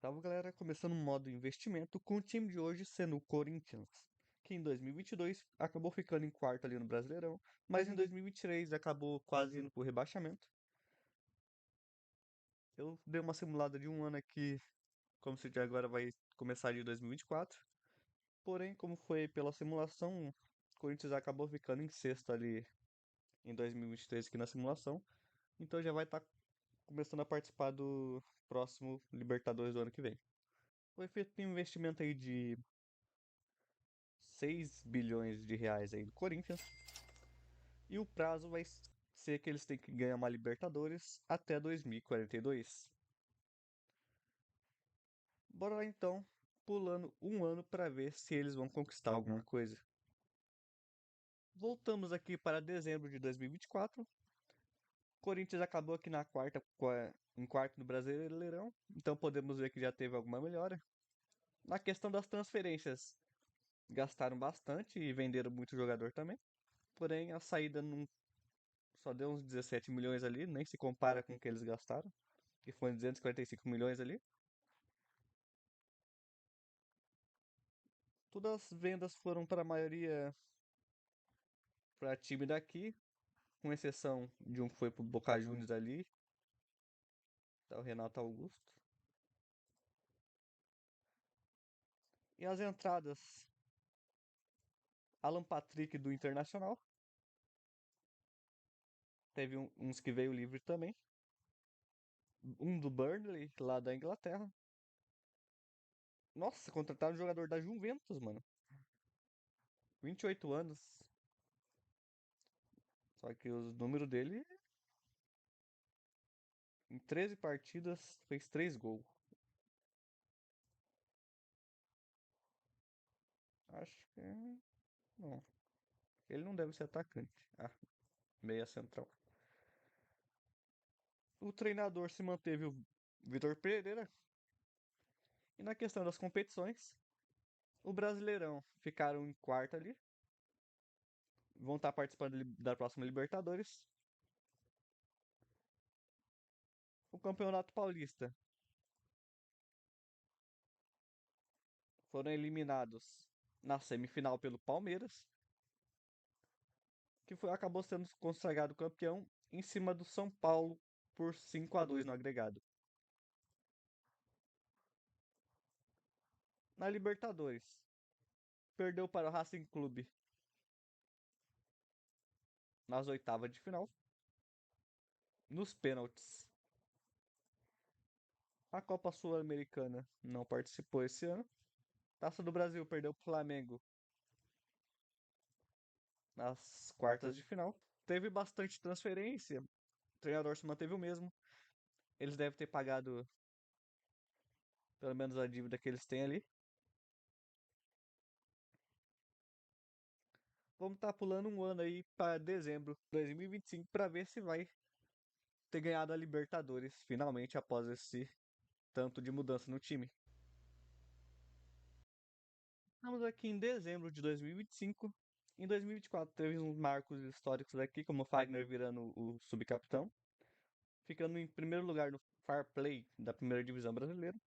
Salve galera, começando um modo investimento com o time de hoje sendo o Corinthians, que em 2022 acabou ficando em quarto ali no Brasileirão, mas em 2023 acabou quase indo pro rebaixamento. Eu dei uma simulada de um ano aqui, como se de agora vai começar de 2024. Porém, como foi pela simulação, o Corinthians acabou ficando em sexto ali em 2023 aqui na simulação, então já vai estar começando a participar do próximo Libertadores do ano que vem. Foi feito um investimento aí de 6 bilhões de reais aí do Corinthians. E o prazo vai ser que eles têm que ganhar uma Libertadores até 2042. Bora lá então, pulando um ano para ver se eles vão conquistar alguma coisa. Voltamos aqui para dezembro de 2024. Corinthians acabou aqui na em quarto no Brasileirão, então podemos ver que já teve alguma melhora. Na questão das transferências, gastaram bastante e venderam muito jogador também. Porém, a saída não só deu uns 17 milhões ali, nem se compara com o que eles gastaram, que foi 245 milhões ali. Todas as vendas foram para a maioria para time daqui, com exceção de um que foi pro Boca Juniors ali, tá o Renato Augusto. E as entradas, Alan Patrick do Internacional, teve uns que veio livre também. Um do Burnley, lá da Inglaterra. Nossa, contrataram um jogador da Juventus, mano. 28 anos. Só que o número dele, em 13 partidas, fez 3 gols. Acho que. Não. Ele não deve ser atacante. Ah, meia central. O treinador se manteve o Vitor Pereira. E na questão das competições, o Brasileirão ficaram em quarto ali. Vão estar participando da próxima Libertadores. O Campeonato Paulista foram eliminados na semifinal pelo Palmeiras, que acabou sendo consagrado campeão em cima do São Paulo por 5-2 no agregado. Na Libertadores, perdeu para o Racing Clube nas oitavas de final, nos pênaltis. A Copa Sul-Americana não participou esse ano. Taça do Brasil perdeu para o Flamengo nas quartas de final. Teve bastante transferência. O treinador se manteve o mesmo. Eles devem ter pagado pelo menos a dívida que eles têm ali. Vamos estar pulando um ano aí para dezembro de 2025 para ver se vai ter ganhado a Libertadores finalmente após esse tanto de mudança no time. Estamos aqui em dezembro de 2025. Em 2024 teve uns marcos históricos aqui, como o Fagner virando o subcapitão, ficando em primeiro lugar no Fair Play da primeira divisão brasileira.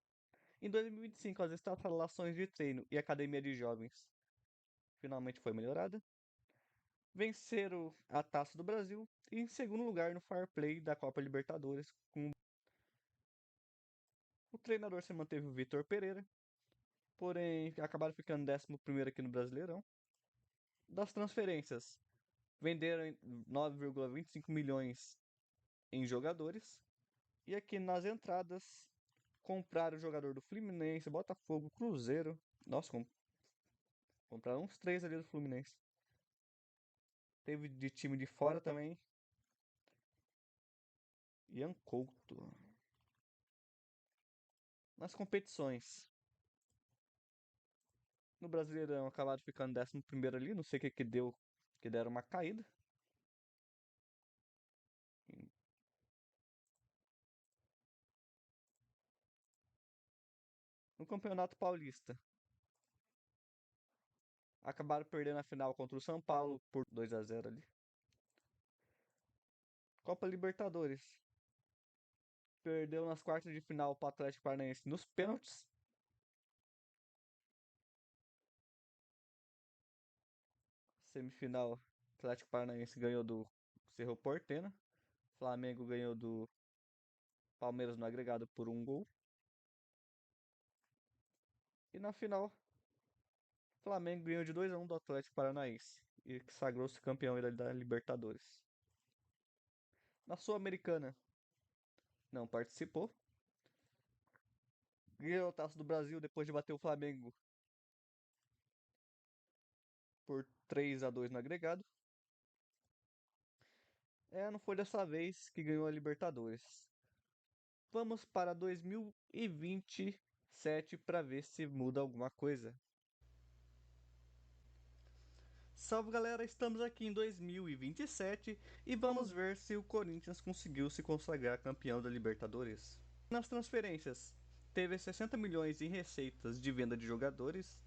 Em 2025, as instalações de treino e academia de jovens finalmente foi melhorada. Venceram a Taça do Brasil e em segundo lugar no Fair Play da Copa Libertadores. O treinador se manteve o Vitor Pereira, porém acabaram ficando 11º aqui no Brasileirão. Das transferências, venderam 9,25 milhões em jogadores. E aqui nas entradas, compraram o jogador do Fluminense, Botafogo, Cruzeiro. Nossa, compraram uns 3 ali do Fluminense. Teve de time de fora também. Ian Couto. Nas competições. No Brasileirão acabaram ficando 11º ali. Não sei o que deu. Que deram uma caída. No Campeonato Paulista. Acabaram perdendo a final contra o São Paulo por 2-0 ali. Copa Libertadores. Perdeu nas quartas de final para o Atlético Paranaense nos pênaltis. Semifinal, Atlético Paranaense ganhou do Cerro Porteño. Flamengo ganhou do Palmeiras no agregado por 1 gol. E na final, Flamengo ganhou de 2-1 do Atlético Paranaense e sagrou-se campeão da Libertadores. Na Sul-Americana, não participou. Ganhou a Taça do Brasil depois de bater o Flamengo por 3-2 no agregado. Não foi dessa vez que ganhou a Libertadores. Vamos para 2027 para ver se muda alguma coisa. Salve galera, estamos aqui em 2027 e vamos ver se o Corinthians conseguiu se consagrar campeão da Libertadores. Nas transferências, teve 60 milhões em receitas de venda de jogadores,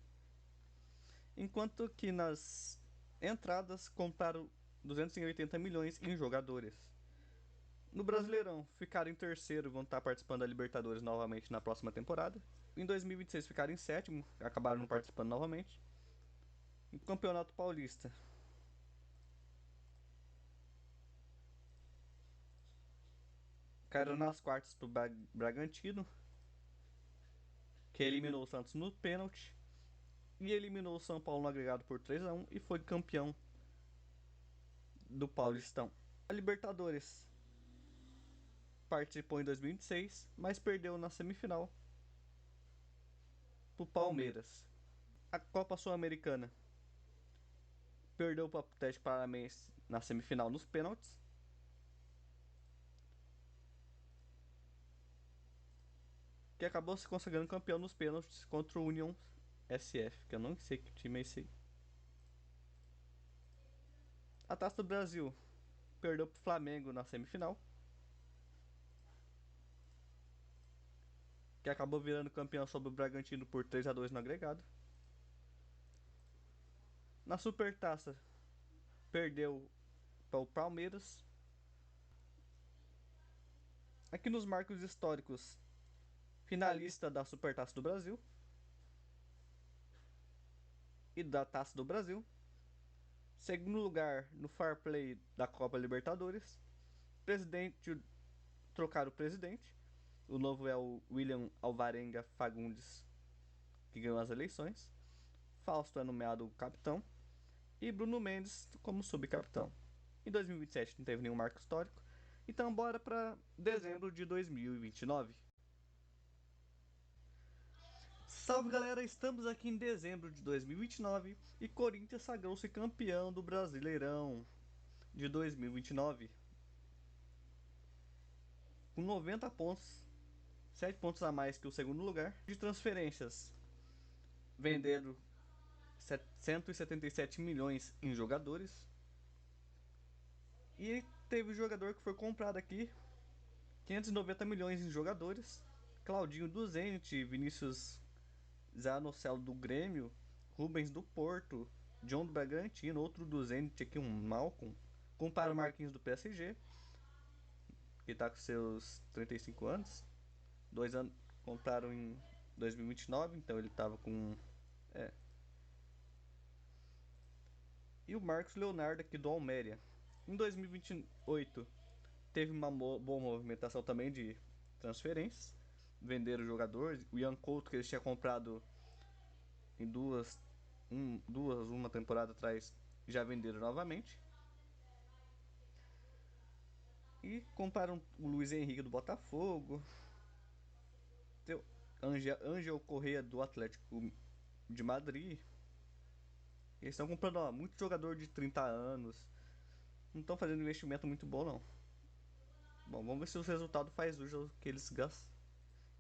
enquanto que nas entradas compraram 280 milhões em jogadores. No Brasileirão, ficaram em terceiro e vão estar participando da Libertadores novamente na próxima temporada. Em 2026 ficaram em sétimo, acabaram não participando novamente. No Campeonato Paulista, caíram nas quartas pro Bragantino, que eliminou o Santos no pênalti e eliminou o São Paulo no agregado por 3-1 e foi campeão do Paulistão. A Libertadores participou em 2026, mas perdeu na semifinal pro Palmeiras. A Copa Sul-Americana perdeu para o Atlético Paranaense na semifinal nos pênaltis. Que acabou se consagrando campeão nos pênaltis contra o Union SF, que eu não sei que time é esse aí. A Taça do Brasil perdeu pro Flamengo na semifinal, que acabou virando campeão sobre o Bragantino por 3-2 no agregado. Na Supertaça, perdeu para o Palmeiras. Aqui nos marcos históricos, finalista da Supertaça do Brasil e da Taça do Brasil. Segundo lugar no Fair Play da Copa Libertadores. Presidente, trocaram o presidente. O novo é o William Alvarenga Fagundes, que ganhou as eleições. Fausto é nomeado capitão. E Bruno Mendes como subcapitão. Em 2027 não teve nenhum marco histórico. Então bora para dezembro de 2029. Salve galera, estamos aqui em dezembro de 2029 e Corinthians sagrou-se campeão do Brasileirão de 2029 com 90 pontos, 7 pontos a mais que o segundo lugar. De transferências, venderam 177 milhões em jogadores. E teve jogador que foi comprado aqui, 590 milhões em jogadores. Claudinho do Zenit, Vinícius Zanocelo do Grêmio, Rubens do Porto, John do Bragantino, outro do Zenit aqui, um Malcolm. Compraram o Marquinhos do PSG, que tá com seus 35 anos. 2 anos, compraram em 2029, então ele tava com. É. E o Marcos Leonardo aqui do Alméria. Em 2028 teve uma boa movimentação também de transferências. Venderam jogadores. O Ian Couto, que eles tinham comprado em uma temporada atrás, já venderam novamente. E compraram o Luiz Henrique do Botafogo. Tem Angel Correia do Atlético de Madrid. Eles estão comprando muito jogador de 30 anos. Não estão fazendo investimento muito bom, não. Bom, vamos ver se os resultados faz jus ao que eles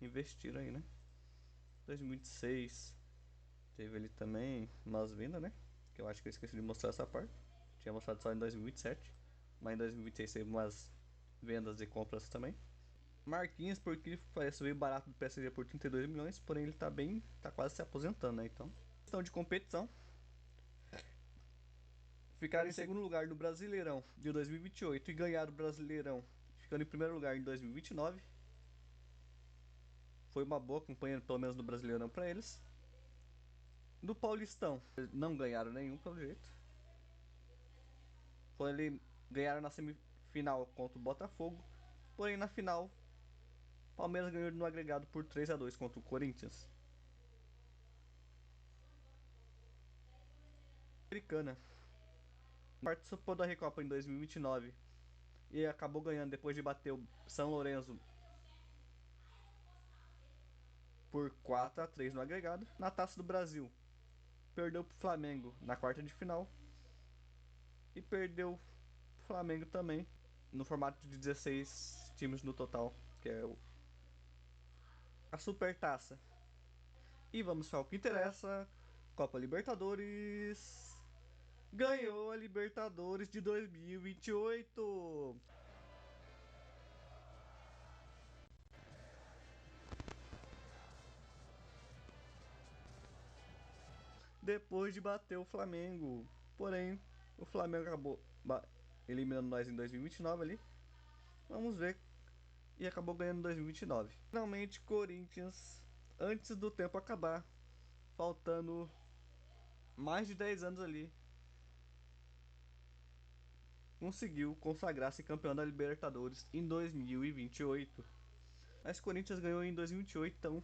investiram aí, né? 2026 teve ali também umas vendas, né? Que eu acho que eu esqueci de mostrar essa parte. Tinha mostrado só em 2027. Mas em 2026 teve umas vendas e compras também. Marquinhos, porque parece veio barato do PSG por 32 milhões, porém ele tá bem, tá quase se aposentando, né? Então, questão de competição. Ficaram em segundo lugar no Brasileirão de 2028 e ganharam o Brasileirão, ficando em primeiro lugar em 2029. Foi uma boa campanha, pelo menos no Brasileirão, para eles. Do Paulistão, não ganharam nenhum, pelo jeito. Ganharam na semifinal contra o Botafogo. Porém, na final, Palmeiras ganhou no agregado por 3-2 contra o Corinthians. Americana participou da Recopa em 2029 e acabou ganhando depois de bater o São Lourenço por 4-3 no agregado. Na Taça do Brasil, perdeu para o Flamengo na quarta de final e perdeu para o Flamengo também no formato de 16 times no total, que é a Supertaça. E vamos para o que interessa: Copa Libertadores. Ganhou a Libertadores de 2028. Depois de bater o Flamengo. Porém, o Flamengo acabou eliminando nós em 2029 ali. Vamos ver. E acabou ganhando em 2029. Finalmente, Corinthians, antes do tempo acabar, faltando mais de 10 anos ali, conseguiu consagrar-se campeão da Libertadores em 2028. Mas Corinthians ganhou em 2028, então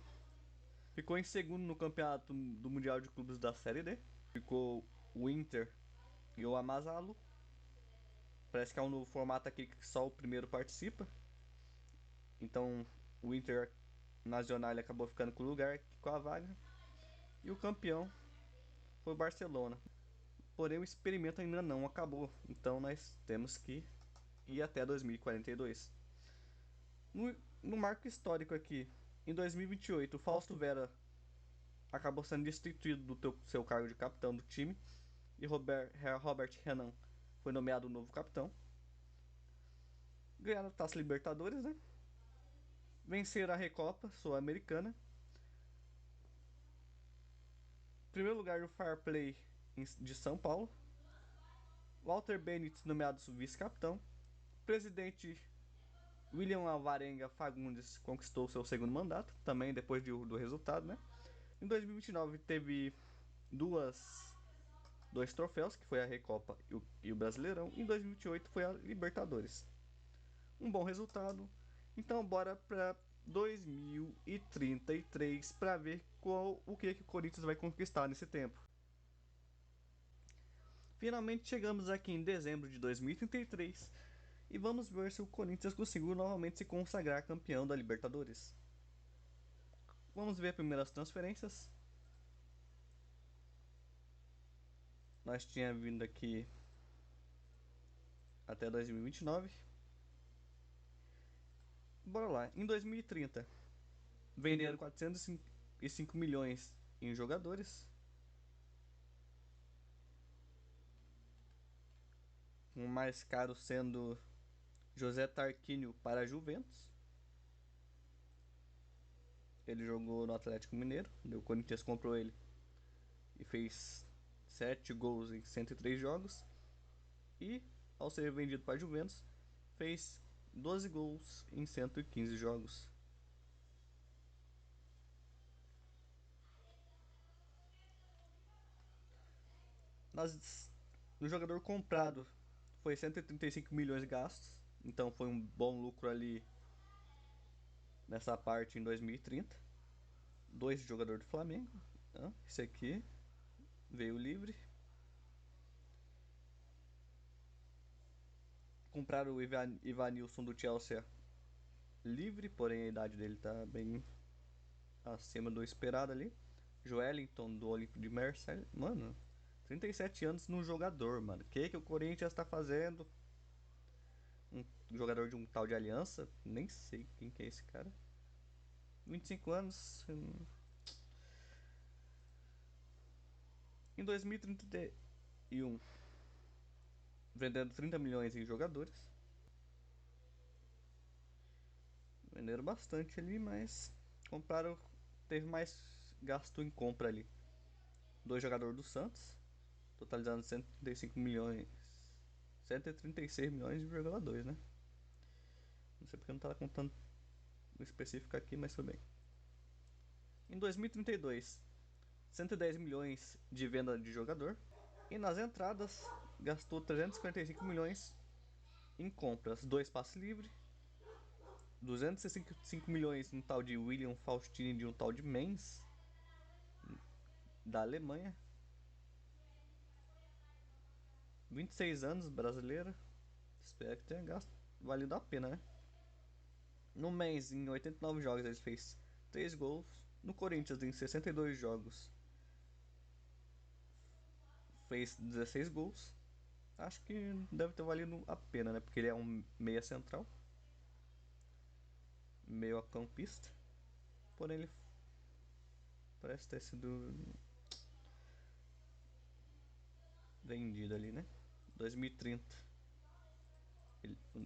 ficou em segundo no campeonato do Mundial de Clubes da Série D. Ficou o Inter e o Amazalo. Parece que é um novo formato aqui que só o primeiro participa. Então o Inter Nacional acabou ficando com o lugar, com a vaga. E o campeão foi o Barcelona. Porém o experimento ainda não acabou. Então nós temos que ir até 2042. No marco histórico aqui, em 2028, o Fausto Vera acabou sendo destituído do seu cargo de capitão do time. E Robert Renan foi nomeado o novo capitão. Ganharam a Taça Libertadores, né? Venceram a Recopa Sul-Americana. Primeiro lugar no Fair Play de São Paulo. Walter Benítez nomeado vice-capitão. Presidente William Alvarenga Fagundes conquistou seu segundo mandato, também depois do resultado, né? Em 2029 teve dois troféus, que foi a Recopa e o Brasileirão. Em 2028 foi a Libertadores. Um bom resultado. Então bora para 2033 para ver o que o Corinthians vai conquistar nesse tempo. Finalmente chegamos aqui em dezembro de 2033 e vamos ver se o Corinthians conseguiu novamente se consagrar campeão da Libertadores. Vamos ver primeiras transferências. Nós tínhamos vindo aqui até 2029. Bora lá. Em 2030, venderam 405 milhões em jogadores. O mais caro sendo José Tarquínio para a Juventus. Ele jogou no Atlético Mineiro. O Corinthians comprou ele e fez 7 gols em 103 jogos. E, ao ser vendido para a Juventus, fez 12 gols em 115 jogos. No jogador comprado foi 135 milhões gastos. Então foi um bom lucro ali nessa parte em 2030. Dois de jogador do Flamengo. Esse aqui veio livre. Compraram o Ivanilson do Chelsea livre, porém a idade dele tá bem acima do esperado ali. Joelinton do Olympique de Marseille. Mano, 37 anos no jogador, mano. Que o Corinthians tá fazendo? Um jogador de um tal de Aliança? Nem sei quem que é esse cara. 25 anos. Em 2031, vendendo 30 milhões em jogadores. Venderam bastante ali, mas compraram. Teve mais gasto em compra ali. Dois jogadores do Santos, totalizando 135 milhões. 136 milhões de jogadores, né? Não sei porque eu não tava contando o específico aqui, mas foi bem. Em 2032, 110 milhões de venda de jogador. E nas entradas, gastou 355 milhões em compras. 2 passes livres, 265 milhões num tal de William Faustini de um tal de Mainz, da Alemanha. 26 anos, brasileira. Espero que tenha gasto valido a pena, né? No Mainz, em 89 jogos, ele fez 3 gols. No Corinthians, em 62 jogos, fez 16 gols. Acho que deve ter valido a pena, né? Porque ele é um meia central, meio campista. Porém, ele parece ter sido vendido ali, né? 2030.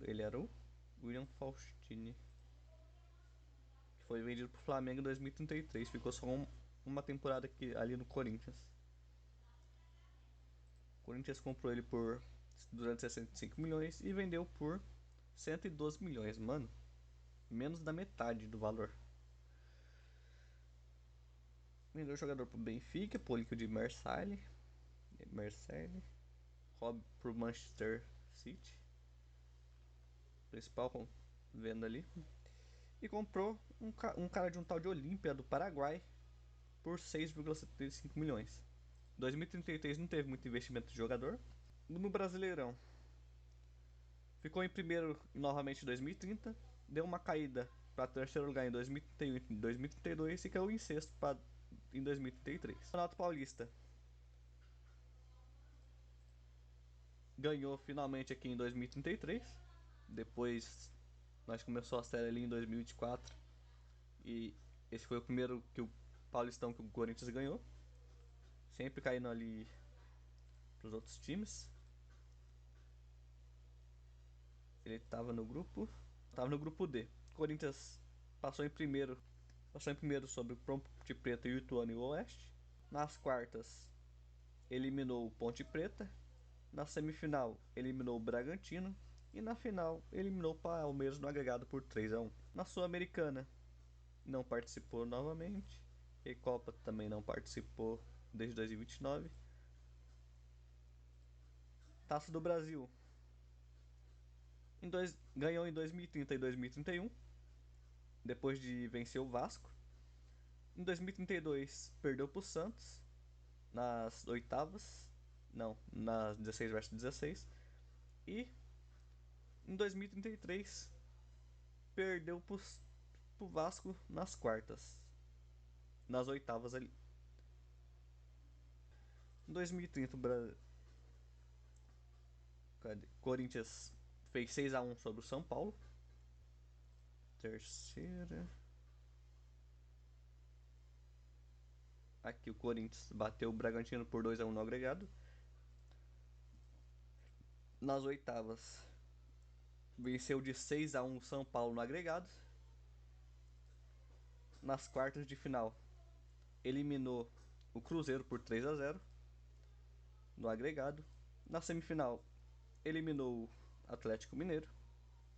Ele era o William Faustini, que foi vendido pro Flamengo em 2033. Ficou só uma temporada aqui, ali no Corinthians. O Corinthians comprou ele por 265 milhões e vendeu por 112 milhões, mano. Menos da metade do valor. Vendeu o jogador pro Benfica, Polício de Marseille, Rob pro Manchester City, principal venda ali. E comprou um cara de um tal de Olímpia do Paraguai por 6,75 milhões. 2033 não teve muito investimento de jogador. No Brasileirão, ficou em primeiro novamente em 2030, deu uma caída para terceiro lugar em 2031 e 2032 e caiu em sexto em 2033. O Campeonato Paulista ganhou finalmente aqui em 2033. Depois nós começou a série ali em 2024 e esse foi o primeiro que o Paulistão que o Corinthians ganhou, sempre caindo ali para os outros times. Ele tava no grupo D. O Corinthians passou em primeiro, sobre o Ponte Preta, o Ituano e o Oeste. Nas quartas, eliminou o Ponte Preta. Na semifinal, eliminou o Bragantino. E na final, eliminou o Palmeiras no agregado por 3-1. Na Sul-Americana, não participou novamente. E Copa também não participou desde 2029. Taça do Brasil. Ganhou em 2030 e 2031. Depois de vencer o Vasco. Em 2032, perdeu para o Santos nas oitavas. Não, nas 16 versus 16. E em 2033, perdeu para o Vasco nas quartas. Nas oitavas ali. Em 2030, Corinthians fez 6-1 sobre o São Paulo. Terceira. Aqui o Corinthians bateu o Bragantino por 2-1 no agregado. Nas oitavas, venceu de 6-1 o São Paulo no agregado. Nas quartas de final, eliminou o Cruzeiro por 3-0 no agregado. Na semifinal, eliminou o Atlético Mineiro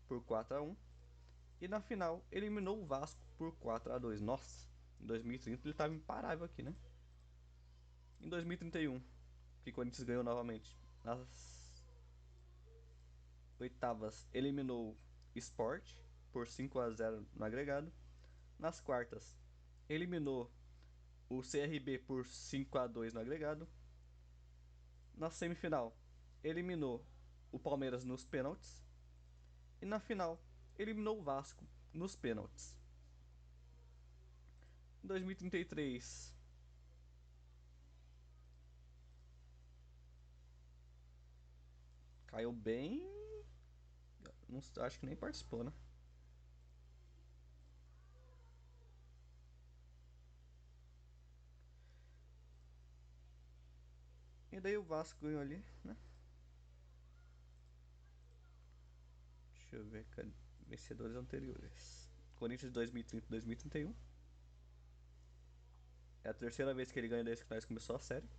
por 4-1. E na final, eliminou o Vasco por 4-2. Nossa, em 2030 ele estava imparável aqui, né? Em 2031, que o Corinthians ganhou novamente. Nas oitavas, eliminou o Sport por 5-0 no agregado. Nas quartas, eliminou o CRB por 5-2 no agregado. Na semifinal, eliminou o Palmeiras nos pênaltis. E na final, eliminou o Vasco nos pênaltis. Em 2033, caiu bem. Não, acho que nem participou, né? E daí o Vasco ganhou ali, né? Deixa eu ver, cadê? Vencedores anteriores. Corinthians 2030 2031. É a terceira vez que ele ganha desde que nós começou a série.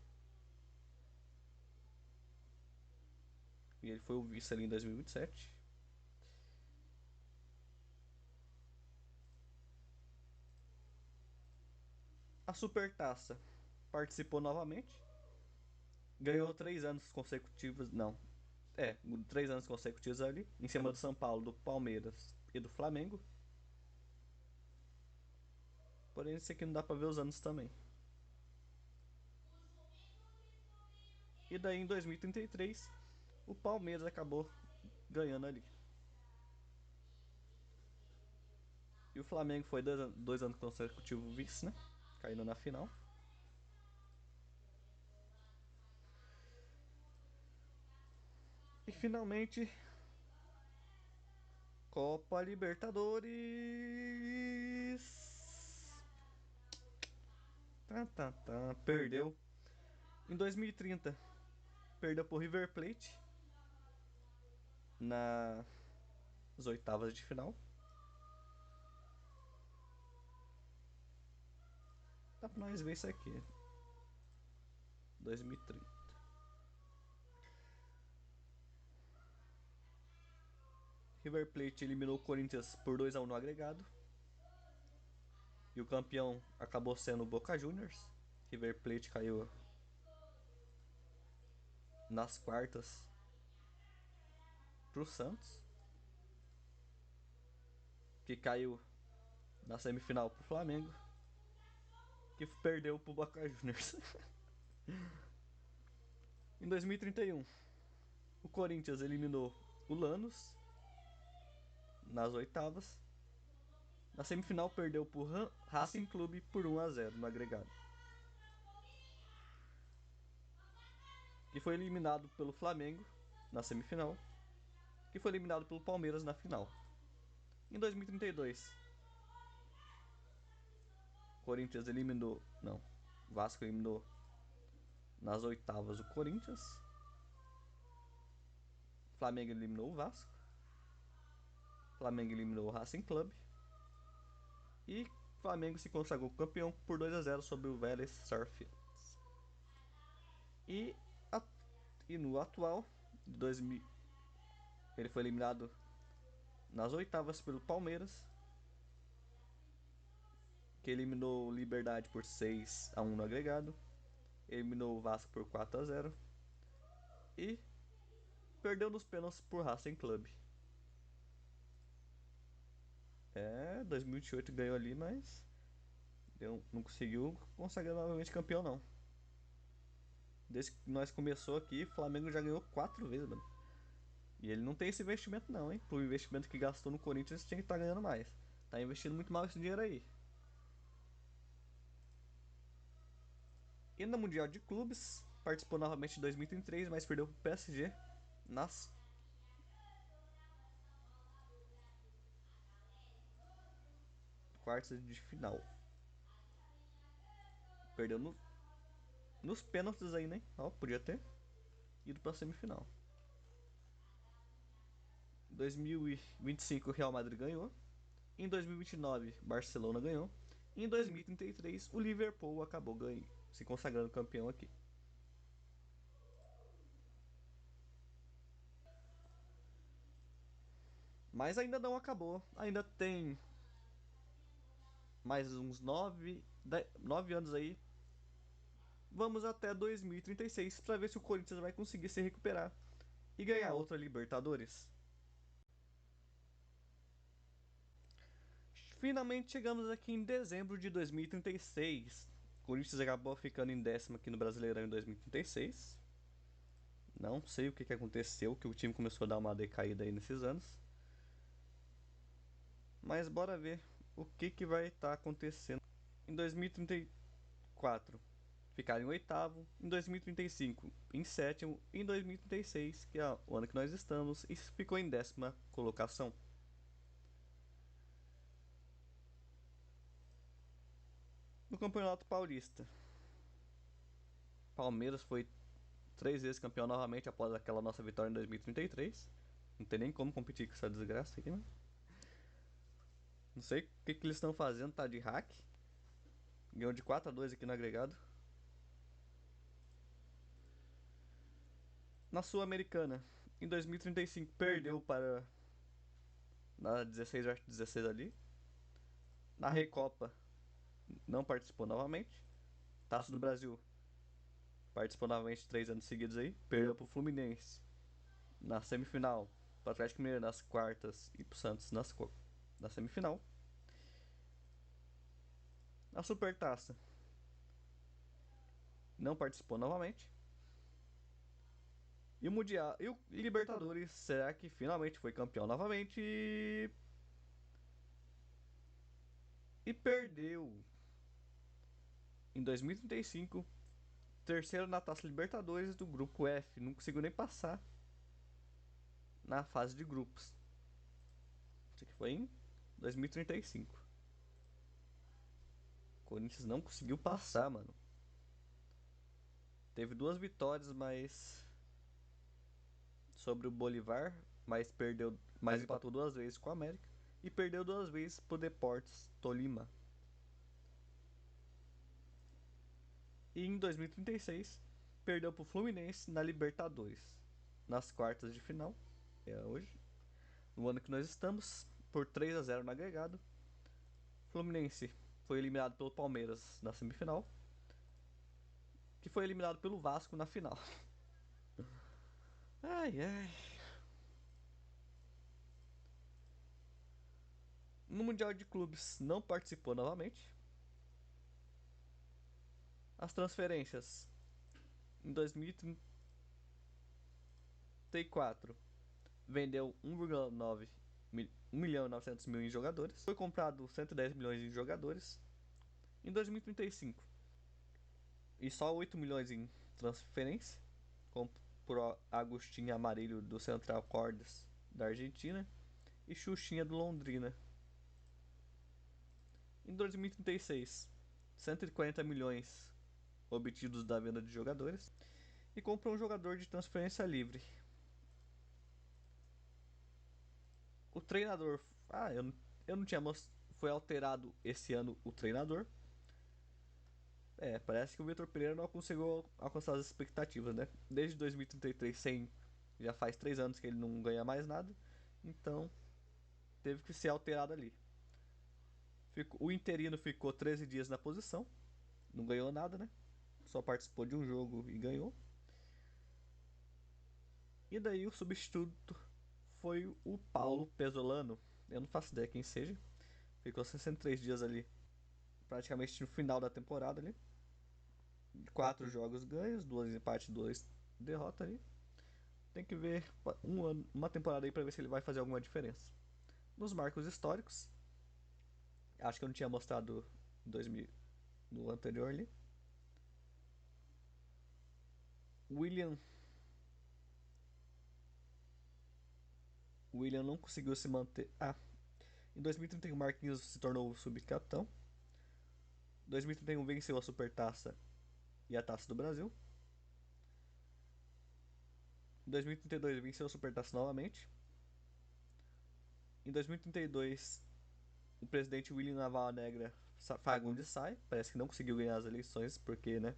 E ele foi o vice ali em 2027. A Supertaça participou novamente, ganhou 3 anos consecutivos, não, 3 anos consecutivos ali, em cima do São Paulo, do Palmeiras e do Flamengo. Porém, esse aqui não dá pra ver os anos também. E daí em 2033, o Palmeiras acabou ganhando ali. E o Flamengo foi 2 anos consecutivos vice, né? Caindo na final. E finalmente, Copa Libertadores. Tá, tá, tá. Perdeu. Em 2030, perdeu pro River Plate nas oitavas de final. Dá pra nós ver isso aqui. 2030. River Plate eliminou o Corinthians por 2-1 no agregado. E o campeão acabou sendo o Boca Juniors. River Plate caiu nas quartas pro Santos, que caiu na semifinal pro Flamengo, que perdeu pro Boca Juniors. Em 2031, o Corinthians eliminou o Lanús nas oitavas. Na semifinal perdeu pro Racing Clube por 1-0 no agregado. Que foi eliminado pelo Flamengo na semifinal, que foi eliminado pelo Palmeiras na final. Em 2032, Corinthians eliminou, não, Vasco eliminou nas oitavas o Corinthians, Flamengo eliminou o Vasco, Flamengo eliminou o Racing Club e Flamengo se consagrou campeão por 2-0 sobre o Vélez Sarsfield. E, a, e no atual, de 2000, ele foi eliminado nas oitavas pelo Palmeiras, que eliminou o Liberdade por 6-1 no agregado, eliminou o Vasco por 4-0 e perdeu nos pênaltis por Racing Club. 2028 ganhou ali, mas não conseguiu consagrar novamente campeão, não. Desde que nós começou aqui, o Flamengo já ganhou 4 vezes, mano. E ele não tem esse investimento, não, hein? Pro investimento que gastou no Corinthians, tinha que estar ganhando mais. Tá investindo muito mal esse dinheiro aí. E no Mundial de Clubes, participou novamente em 2033, mas perdeu pro PSG nas quartas de final. Perdeu nos pênaltis aí, né? Ó, podia ter ido pra semifinal. Em 2025, o Real Madrid ganhou. Em 2029, Barcelona ganhou. E em 2033, o Liverpool acabou ganhando, se consagrando campeão aqui. Mas ainda não acabou. Ainda tem mais uns 9 anos aí. Vamos até 2036 para ver se o Corinthians vai conseguir se recuperar e ganhar outra Libertadores. Finalmente chegamos aqui em dezembro de 2036. O Corinthians acabou ficando em décimo aqui no Brasileirão em 2036. Não sei o que aconteceu, que o time começou a dar uma decaída aí nesses anos. Mas bora ver o que vai estar acontecendo. Em 2034, ficar em oitavo. Em 2035, em sétimo. Em 2036, que é o ano que nós estamos, e ficou em décima colocação. No Campeonato Paulista, Palmeiras foi 3 vezes campeão novamente após aquela nossa vitória em 2033. Não tem nem como competir com essa desgraça aqui, né? Não sei o que eles estão fazendo, tá de hack. Ganhou de 4-2 aqui no agregado. Na Sul-Americana, em 2035, perdeu para na 16 ali. Na Recopa, não participou novamente. Taça do Brasil participou novamente 3 anos seguidos aí. Perdeu pro Fluminense na semifinal, pro Atlético Mineiro nas quartas e pro Santos na semifinal. A Supertaça não participou novamente. E o Mundial e o Libertadores, será que finalmente foi campeão novamente e perdeu em 2035, terceiro na Taça Libertadores do grupo F, não conseguiu nem passar na fase de grupos. Isso aqui foi em 2035. O Corinthians não conseguiu passar, mano. Teve duas vitórias, mas sobre o Bolivar, mas perdeu, mas empatou duas vezes com o América e perdeu duas vezes pro Deportes Tolima. E em 2036 perdeu pro Fluminense na Libertadores, nas quartas de final. É hoje, no ano que nós estamos, por 3-0 no agregado. Fluminense foi eliminado pelo Palmeiras na semifinal, que foi eliminado pelo Vasco na final. Ai, ai. No Mundial de Clubes não participou novamente. As transferências em 2034 vendeu 1,9 1 milhão e 900 mil em jogadores. Foi comprado 110 milhões em jogadores. Em 2035 e só 8 milhões em transferência. Comprou Agostinho Amarilho do Central Cordes da Argentina e Xuxinha do Londrina. Em 2036, 140 milhões obtidos da venda de jogadores e comprou um jogador de transferência livre. O treinador, eu não tinha foi alterado esse ano o treinador. Parece que o Vitor Pereira não conseguiu alcançar as expectativas, né? Desde 2033, sem, já faz 3 anos que ele não ganha mais nada, então teve que ser alterado ali. O interino ficou 13 dias na posição, não ganhou nada, né? Só participou de um jogo e ganhou. E daí o substituto foi o Paulo Pesolano. Eu não faço ideia quem seja. Ficou 63 dias ali, praticamente no final da temporada ali. 4 jogos ganhos, 2 empates, 2 derrotas ali. Tem que ver uma temporada aí pra ver se ele vai fazer alguma diferença. Nos marcos históricos, acho que eu não tinha mostrado 2000 no anterior ali. William William não conseguiu se manter. Em 2031 Marquinhos se tornou o subcapitão. Em 2031 venceu a Supertaça e a Taça do Brasil. Em 2032 venceu a Supertaça novamente. Em 2032 o presidente William Naval Negra Fagundes sai. Parece que não conseguiu ganhar as eleições, porque, né?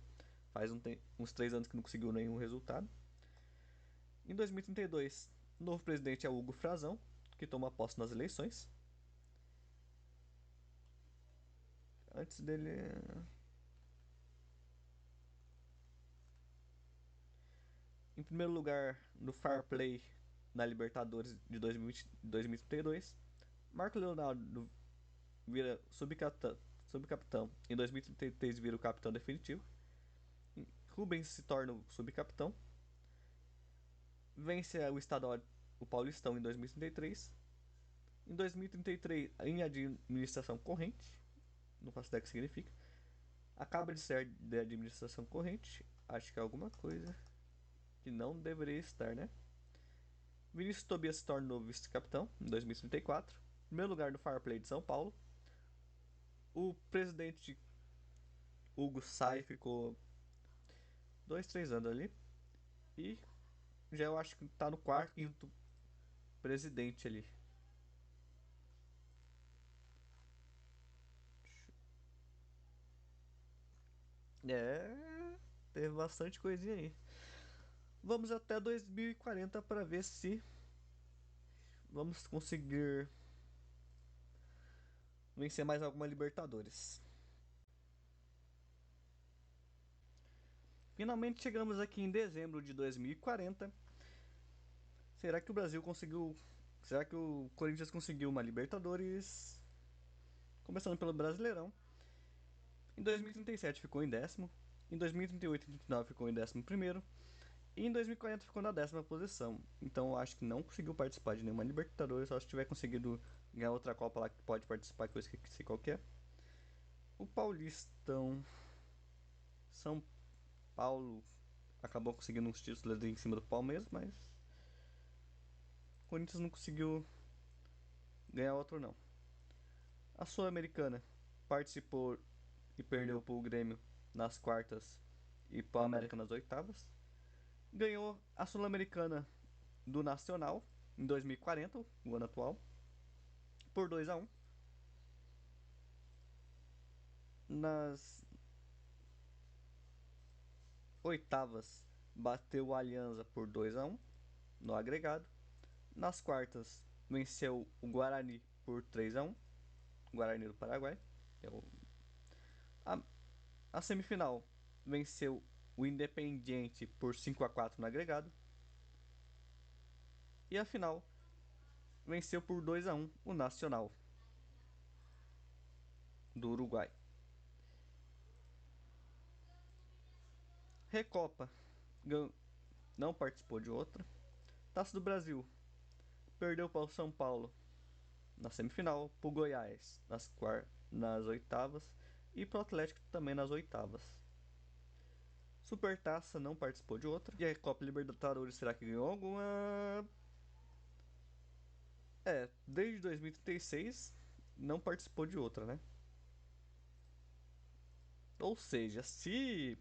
Faz uns 3 anos que não conseguiu nenhum resultado. Em 2032, o novo presidente é Hugo Frazão, que toma posse nas eleições. Antes dele. Em primeiro lugar, no Fair Play na Libertadores de 2032, Marco Leonardo vira subcapitão. Em 2033 vira o capitão definitivo. Rubens se torna o subcapitão. Vence o estadual, o Paulistão em 2033. Em 2033, em administração corrente, não faço ideia o que significa. Acaba de ser de administração corrente, acho que é alguma coisa que não deveria estar, né? Vinícius Tobias se torna novo vice-capitão em 2034. Primeiro lugar no Fire Play de São Paulo. O presidente Hugo sai, ficou 2, 3 anos ali. E já eu acho que tá no quarto, quinto presidente ali. É, teve bastante coisinha aí. Vamos até 2040 para ver se vamos conseguir vencer mais alguma Libertadores. Finalmente chegamos aqui em dezembro de 2040. Será que o Brasil conseguiu. Será que o Corinthians conseguiu uma Libertadores? Começando pelo Brasileirão. Em 2037 ficou em décimo. Em 2038 e 2039 ficou em décimo primeiro. E em 2040 ficou na décima posição. Então eu acho que não conseguiu participar de nenhuma Libertadores. Só se tiver conseguido ganhar outra Copa lá que pode participar, que eu esqueci qual que é. O Paulistão. São Paulo acabou conseguindo uns títulos ali em cima do Palmeiras, mas o Corinthians não conseguiu ganhar outro não. A Sul-Americana participou e perdeu para o Grêmio nas quartas e para o América nas oitavas. Ganhou a Sul-Americana do Nacional em 2040, o ano atual, por 2-1. Nas oitavas bateu o Alianza por 2-1 no agregado. Nas quartas venceu o Guarani por 3-1, Guarani do Paraguai. É a, a semifinal venceu o Independiente por 5-4 no agregado. E a final venceu por 2-1 o Nacional do Uruguai. Recopa não participou de outra. Taça do Brasil perdeu para o São Paulo na semifinal, para o Goiás nas oitavas e para o Atlético também nas oitavas. Supertaça não participou de outra. E a Copa Libertadores, será que ganhou alguma? Desde 2036 não participou de outra, né? Ou seja, se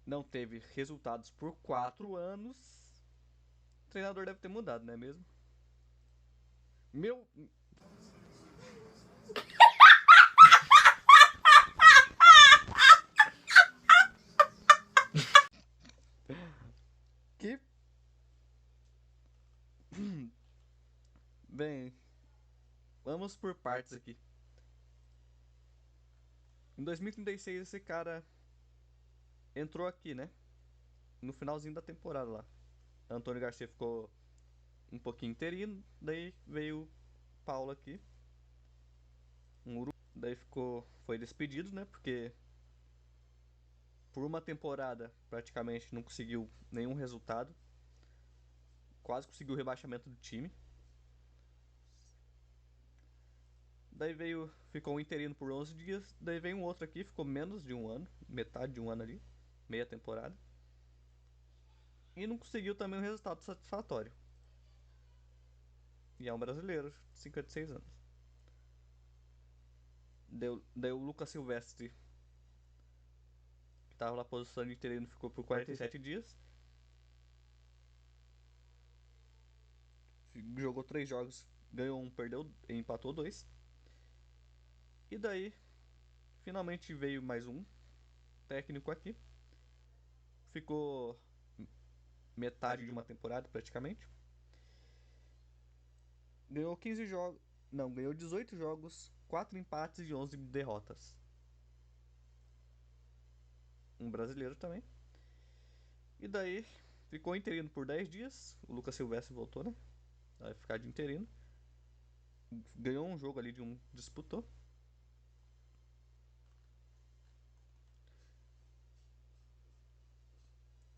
não teve resultados por 4 anos, o treinador deve ter mudado, não é mesmo? Meu. Que. Bem, vamos por partes aqui. Em 2036 esse cara entrou aqui, né? No finalzinho da temporada lá. Antônio Garcia ficou um pouquinho interino, daí veio o Paulo aqui, um Uruguai. Daí foi despedido, né? Porque por uma temporada praticamente não conseguiu nenhum resultado. Quase conseguiu o rebaixamento do time. Daí ficou um interino por 11 dias. Daí veio um outro aqui, ficou menos de um ano, metade de um ano ali, meia temporada. E não conseguiu também um resultado satisfatório. E é um brasileiro, 56 anos. Daí o Lucas Silvestre, que estava na posição de interino, ficou por 47 dias. Jogou 3 jogos, ganhou um, perdeu, empatou 2. E daí, finalmente veio mais um técnico aqui. Ficou metade de uma temporada praticamente. Ganhou 15 jogos. Não, ganhou 18 jogos, 4 empates e 11 derrotas. Um brasileiro também. E daí ficou interino por 10 dias. O Lucas Silvestre voltou, né? Vai ficar de interino. Ganhou um jogo ali de um. Disputou.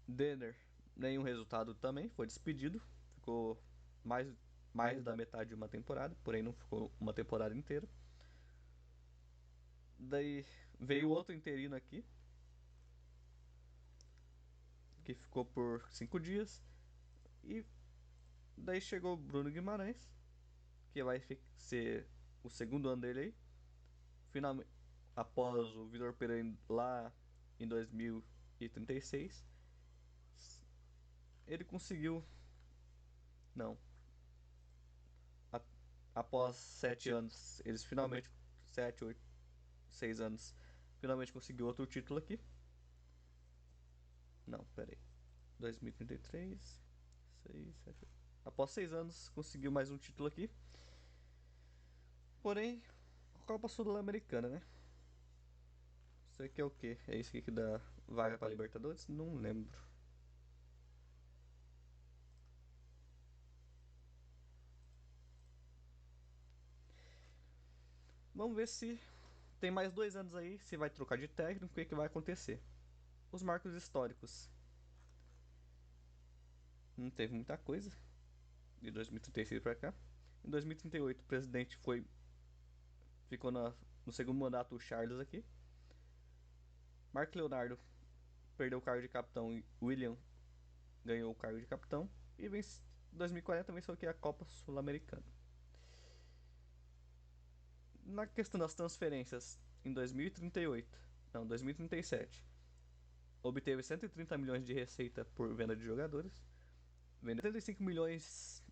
Denner, nenhum resultado também. Foi despedido. Ficou mais, mais da metade de uma temporada. Porém, não ficou uma temporada inteira. Daí veio outro interino aqui. Que ficou por 5 dias. E daí chegou o Bruno Guimarães, que vai ser o segundo ano dele aí. Finalmente, após o Vitor Pereira lá em 2036, ele conseguiu. Não. A, após 7 anos, eles finalmente. 7, 8, 6 anos. Finalmente conseguiu outro título aqui. Não, pera aí. 2033. 6, 7, 8. Após 6 anos, conseguiu mais um título aqui. Porém, Copa Sul-Americana, né? Isso aqui é o quê? É isso aqui que dá vaga pra Libertadores? Não lembro. Vamos ver se tem mais 2 anos aí, se vai trocar de técnico, o que, que vai acontecer. Os marcos históricos. Não teve muita coisa de 2036 pra cá. Em 2038, o presidente ficou no segundo mandato o Charles aqui. Marco Leonardo perdeu o cargo de capitão e William ganhou o cargo de capitão. E em 2040 venceu aqui a Copa Sul-Americana. Na questão das transferências, em 2038, não, 2037, obteve 130 milhões de receita por venda de jogadores, vendeu 75 milhões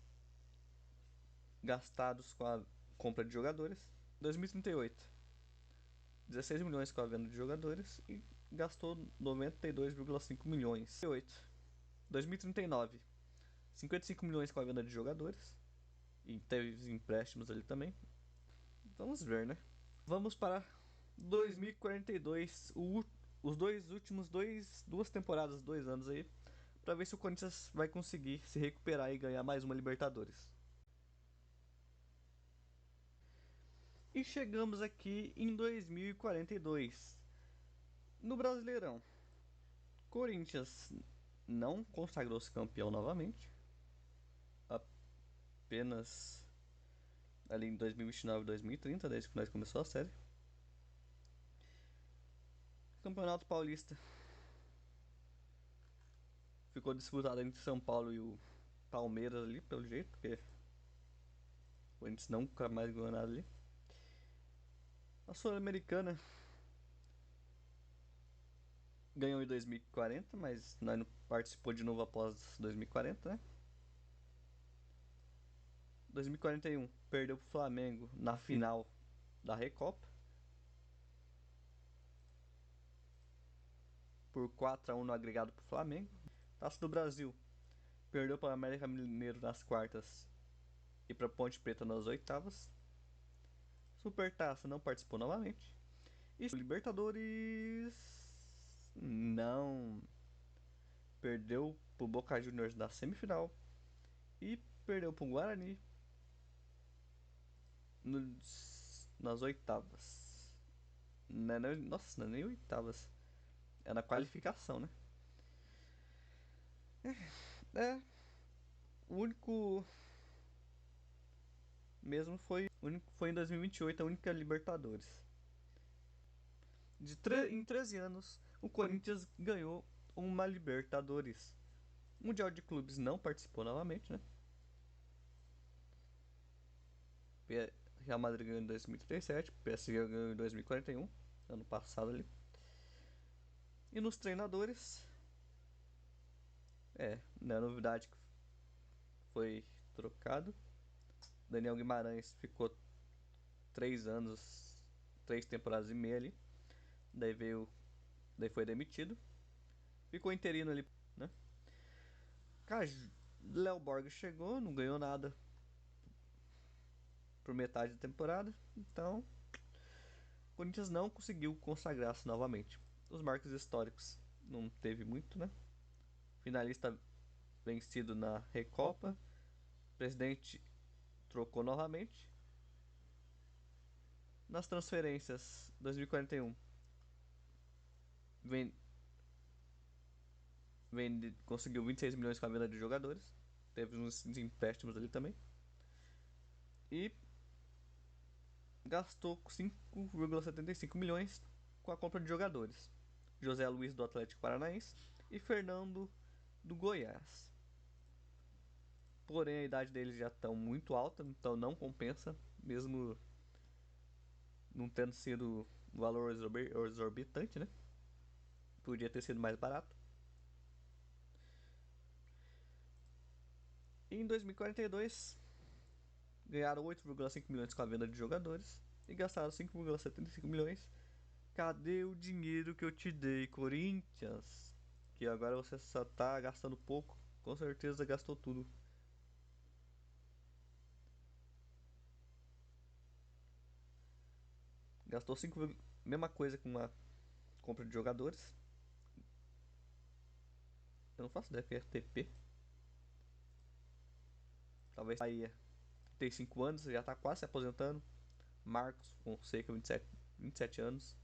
gastados com a compra de jogadores. Em 2038, 16 milhões com a venda de jogadores e gastou 92,5 milhões. 2039, 55 milhões com a venda de jogadores e teve empréstimos ali também. Vamos ver, né? Vamos para 2042, os dois últimos 2 temporadas, 2 anos aí, para ver se o Corinthians vai conseguir se recuperar e ganhar mais uma Libertadores. E chegamos aqui em 2042. No Brasileirão, Corinthians não consagrou-se campeão novamente, apenas ali em 2029 e 2030, desde que nós começou a série. Campeonato Paulista ficou disputado entre São Paulo e o Palmeiras ali, pelo jeito, porque o Corinthians nunca mais ganhou nada ali. A Sul-Americana ganhou em 2040, mas nós não participou de novo após 2040, né? 2041 perdeu pro Flamengo na final da Recopa por 4-1 no agregado pro Flamengo. Taça do Brasil perdeu para o América Mineiro nas quartas e para Ponte Preta nas oitavas. Supertaça não participou novamente. E Libertadores não, perdeu pro Boca Juniors na semifinal e perdeu pro Guarani nas oitavas. Nossa, não é nem oitavas. É na qualificação, né? É, o único mesmo foi em 2028, a única Libertadores. Em 13 anos, o Corinthians ganhou uma Libertadores. O Mundial de Clubes não participou novamente, né? Real Madrid ganhou em 2037, PSG ganhou em 2041, ano passado ali. E nos treinadores, não é novidade que foi trocado. Daniel Guimarães ficou 3 anos, 3 temporadas e meia ali. Daí veio, daí foi demitido. Ficou interino ali, né? Cara, Léo Borges chegou, não ganhou nada por metade da temporada. Então, o Corinthians não conseguiu consagrar-se novamente. Os marcos históricos não teve muito, né? Finalista vencido na Recopa. Presidente trocou novamente. Nas transferências, 2041 vende, conseguiu 26 milhões com a venda de jogadores. Teve uns empréstimos ali também. E gastou 5,75 milhões com a compra de jogadores. José Luiz do Atlético Paranaense e Fernando do Goiás. Porém, a idade deles já estão muito alta, então não compensa, mesmo não tendo sido um valor exorbitante, né? Podia ter sido mais barato. E em 2042, ganharam 8,5 milhões com a venda de jogadores e gastaram 5,75 milhões. Cadê o dinheiro que eu te dei, Corinthians? Que agora você só tá gastando pouco. Com certeza gastou tudo. Gastou 5, mesma coisa com compra de jogadores. Eu não faço ideia que é TP. Talvez Bahia. 35 anos, já tá quase se aposentando. Marcos Fonseca, 27 anos.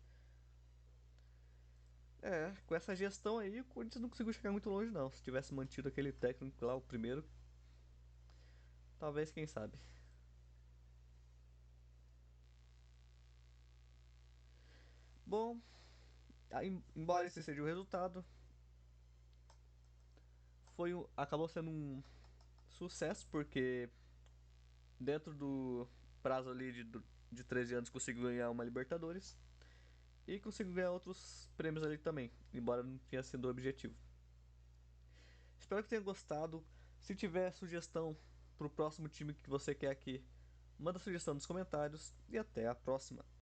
É, com essa gestão aí, o Corinthians não conseguiu chegar muito longe, não. Se tivesse mantido aquele técnico lá, o primeiro, talvez, quem sabe. Bom, embora esse seja o resultado, acabou sendo um sucesso, porque dentro do prazo ali de 13 anos conseguiu ganhar uma Libertadores e conseguiu ganhar outros prêmios ali também, embora não tenha sido o objetivo. Espero que tenha gostado. Se tiver sugestão pro próximo time que você quer aqui, manda sugestão nos comentários e até a próxima.